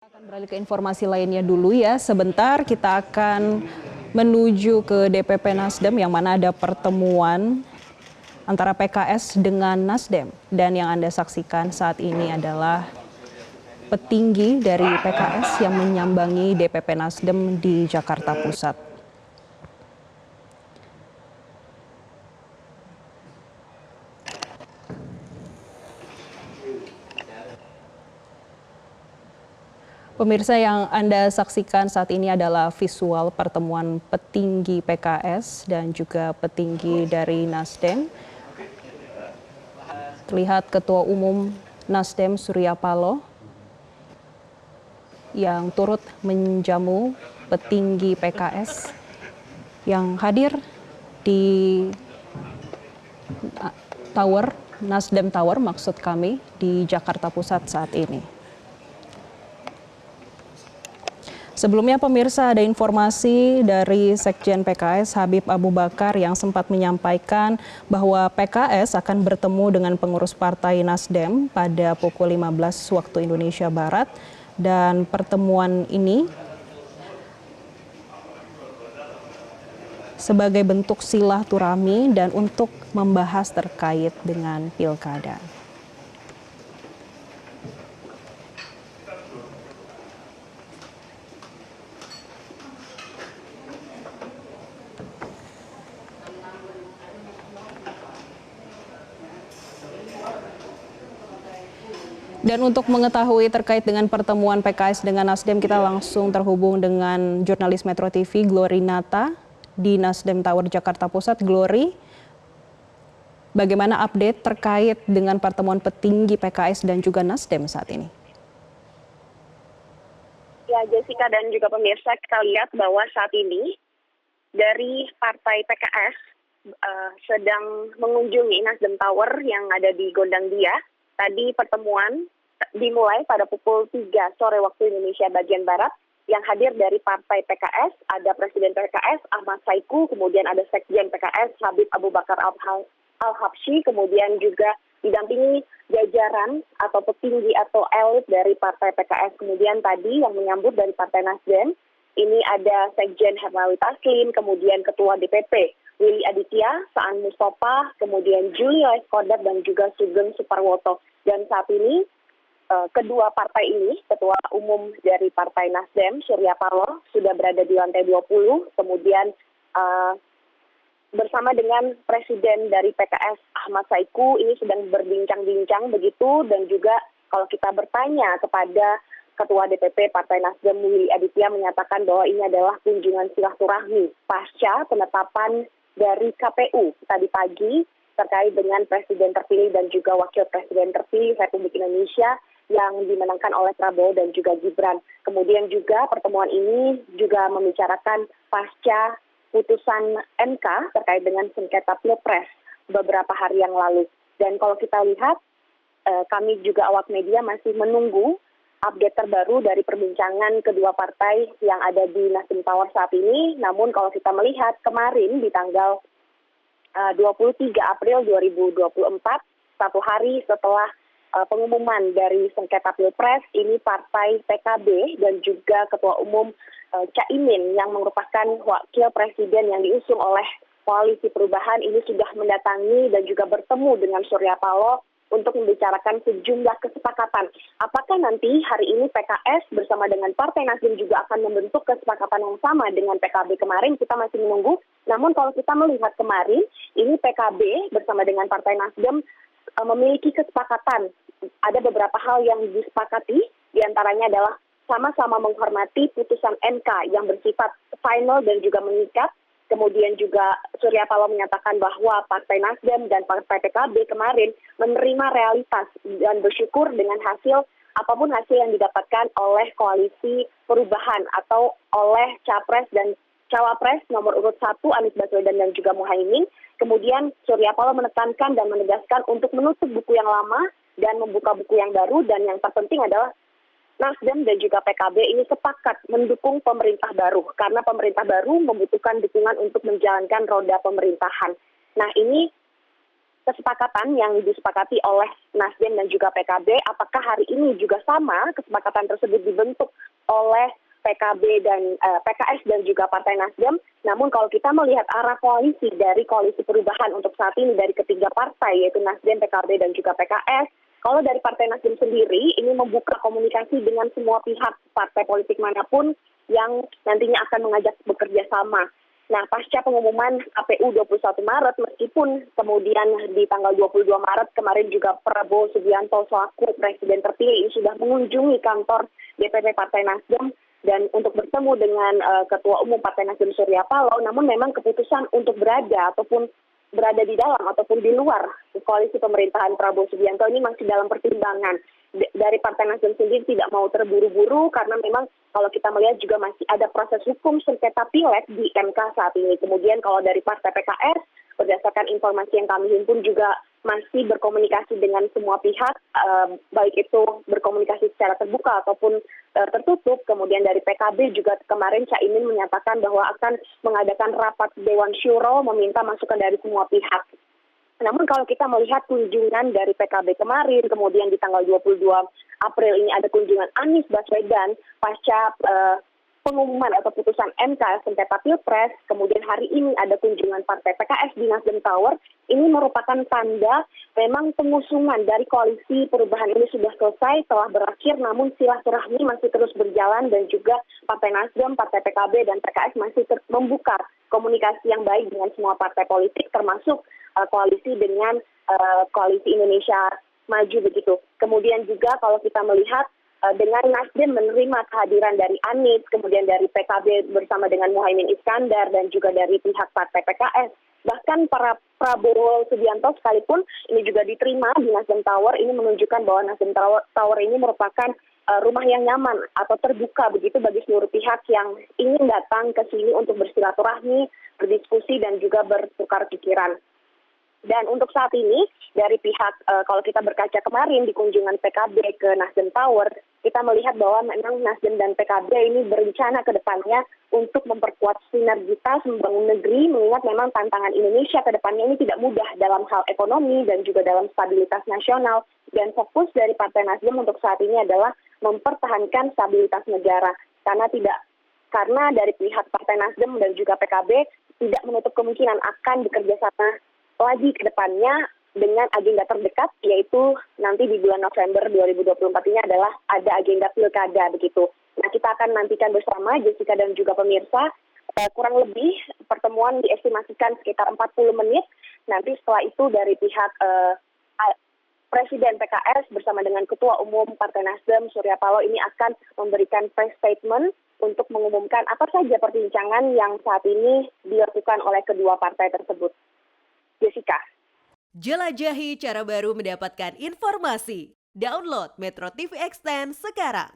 Akan beralih ke informasi lainnya dulu ya. Sebentar kita akan menuju ke DPP Nasdem yang mana ada pertemuan antara PKS dengan Nasdem. Dan yang Anda saksikan saat ini adalah petinggi dari PKS yang menyambangi DPP Nasdem di Jakarta Pusat. Pemirsa, yang Anda saksikan saat ini adalah visual pertemuan petinggi PKS dan juga petinggi dari Nasdem. Terlihat Ketua Umum Nasdem Surya Paloh yang turut menjamu petinggi PKS yang hadir di Tower, Nasdem Tower maksud kami, di Jakarta Pusat saat ini. Sebelumnya pemirsa, ada informasi dari Sekjen PKS Habib Abu Bakar yang sempat menyampaikan bahwa PKS akan bertemu dengan pengurus Partai Nasdem pada pukul 15 waktu Indonesia Barat, dan pertemuan ini sebagai bentuk silaturahmi dan untuk membahas terkait dengan pilkada. Dan untuk mengetahui terkait dengan pertemuan PKS dengan Nasdem, kita langsung terhubung dengan jurnalis Metro TV Glory Nata di Nasdem Tower Jakarta Pusat. Glory, bagaimana update terkait dengan pertemuan petinggi PKS dan juga Nasdem saat ini? Ya, Jessica dan juga pemirsa, kita lihat bahwa saat ini dari Partai PKS sedang mengunjungi Nasdem Tower yang ada di Gondang Dia. Tadi pertemuan dimulai pada pukul 3 sore waktu Indonesia bagian Barat. Yang hadir dari Partai PKS, ada Presiden PKS Ahmad Saiku, kemudian ada Sekjen PKS Habib Abu Bakar Al-Habsyi, kemudian juga didampingi jajaran atau petinggi atau elit dari Partai PKS. Kemudian tadi yang menyambut dari Partai Nasdem, ini ada Sekjen Hermawi Taslim, kemudian Ketua DPP Willy Aditya, Saan Mustafa, kemudian Julia Eskodar, dan juga Sugeng Suparwoto. Dan saat ini kedua partai ini, Ketua Umum dari Partai Nasdem, Surya Paloh, sudah berada di lantai 20, kemudian bersama dengan Presiden dari PKS Ahmad Saiku ini sedang berbincang-bincang begitu, dan juga kalau kita bertanya kepada Ketua DPP Partai Nasdem Willy Aditya menyatakan bahwa ini adalah kunjungan silaturahmi pasca penetapan dari KPU tadi pagi terkait dengan Presiden terpilih dan juga Wakil Presiden terpilih Republik Indonesia yang dimenangkan oleh Prabowo dan juga Gibran. Kemudian juga pertemuan ini juga membicarakan pasca putusan MK terkait dengan sengketa Pilpres beberapa hari yang lalu. Dan kalau kita lihat, kami juga awak media masih menunggu update terbaru dari perbincangan kedua partai yang ada di Nasdem Tower saat ini. Namun kalau kita melihat kemarin di tanggal 23 April 2024, satu hari setelah pengumuman dari sengketa Pilpres, ini Partai PKB dan juga Ketua Umum Caimin yang merupakan wakil presiden yang diusung oleh Koalisi Perubahan ini sudah mendatangi dan juga bertemu dengan Surya Paloh untuk membicarakan sejumlah kesepakatan. Apakah nanti hari ini PKS bersama dengan Partai Nasdem juga akan membentuk kesepakatan yang sama dengan PKB kemarin, kita masih menunggu. Namun kalau kita melihat kemarin, ini PKB bersama dengan Partai Nasdem memiliki kesepakatan. Ada beberapa hal yang disepakati, diantaranya adalah sama-sama menghormati putusan MK yang bersifat final dan juga mengikat. Kemudian juga Surya Paloh menyatakan bahwa Partai Nasdem dan Partai PKB kemarin menerima realitas dan bersyukur dengan hasil apapun hasil yang didapatkan oleh Koalisi Perubahan atau oleh Capres dan Cawapres nomor urut 1 Anies Baswedan dan juga Muhaimin. Kemudian Surya Paloh menekankan dan menegaskan untuk menutup buku yang lama dan membuka buku yang baru, dan yang terpenting adalah Nasdem dan juga PKB ini sepakat mendukung pemerintah baru karena pemerintah baru membutuhkan dukungan untuk menjalankan roda pemerintahan. Nah, ini kesepakatan yang disepakati oleh Nasdem dan juga PKB, apakah hari ini juga sama kesepakatan tersebut dibentuk oleh PKB dan PKS dan juga Partai Nasdem. Namun kalau kita melihat arah koalisi dari koalisi perubahan untuk saat ini dari ketiga partai yaitu Nasdem, PKB dan juga PKS, kalau dari Partai Nasdem sendiri ini membuka komunikasi dengan semua pihak partai politik manapun yang nantinya akan mengajak bekerja sama. Nah, pasca pengumuman KPU 21 Maret, meskipun kemudian di tanggal 22 Maret kemarin juga Prabowo Subianto selaku Presiden terpilih ini sudah mengunjungi kantor DPP Partai Nasdem dan untuk bertemu dengan Ketua Umum Partai Nasdem Surya Paloh, namun memang keputusan untuk berada ataupun berada di dalam ataupun di luar koalisi pemerintahan Prabowo Subianto ini masih dalam pertimbangan. Dari Partai Nasdem sendiri tidak mau terburu-buru karena memang kalau kita melihat juga masih ada proses hukum sengketa pileg di MK saat ini. Kemudian kalau dari Partai PKS, berdasarkan informasi yang kami himpun juga masih berkomunikasi dengan semua pihak, baik itu berkomunikasi secara terbuka ataupun tertutup. Kemudian dari PKB juga kemarin Caimin menyatakan bahwa akan mengadakan rapat Dewan Syuro meminta masukan dari semua pihak. Namun kalau kita melihat kunjungan dari PKB kemarin, kemudian di tanggal 22 April ini ada kunjungan Anies Baswedan pasca pengumuman atau putusan MK sengketa Pilpres, kemudian hari ini ada kunjungan Partai PKS di Nasdem Tower, ini merupakan tanda memang pengusungan dari koalisi perubahan ini sudah selesai, telah berakhir, namun silaturahmi masih terus berjalan dan juga Partai Nasdem, Partai PKB, dan PKS masih membuka komunikasi yang baik dengan semua partai politik, termasuk koalisi dengan Koalisi Indonesia Maju begitu. Kemudian juga kalau kita melihat dengan Nasdem menerima kehadiran dari Anies, kemudian dari PKB bersama dengan Muhaimin Iskandar dan juga dari pihak Partai PKS. Bahkan para Prabowo Subianto sekalipun ini juga diterima di Nasdem Tower, ini menunjukkan bahwa Nasdem Tower ini merupakan rumah yang nyaman atau terbuka begitu bagi seluruh pihak yang ingin datang ke sini untuk bersilaturahmi, berdiskusi dan juga bertukar pikiran. Dan untuk saat ini, dari pihak, kalau kita berkaca kemarin di kunjungan PKB ke Nasdem Tower, kita melihat bahwa memang Nasdem dan PKB ini berencana ke depannya untuk memperkuat sinergitas membangun negeri, mengingat memang tantangan Indonesia ke depannya ini tidak mudah dalam hal ekonomi dan juga dalam stabilitas nasional. Dan fokus dari Partai Nasdem untuk saat ini adalah mempertahankan stabilitas negara. Karena dari pihak Partai Nasdem dan juga PKB tidak menutup kemungkinan akan bekerja sama lagi ke depannya dengan agenda terdekat, yaitu nanti di bulan November 2024 ini adalah ada agenda pilkada begitu. Nah, kita akan nantikan bersama Jessica dan juga pemirsa, kurang lebih pertemuan diestimasikan sekitar 40 menit. Nanti setelah itu dari pihak Presiden PKS bersama dengan Ketua Umum Partai Nasdem Surya Paloh ini akan memberikan press statement untuk mengumumkan apa saja perbincangan yang saat ini dilakukan oleh kedua partai tersebut. Jessica. Jelajahi cara baru mendapatkan informasi. Download Metro TV Extend sekarang.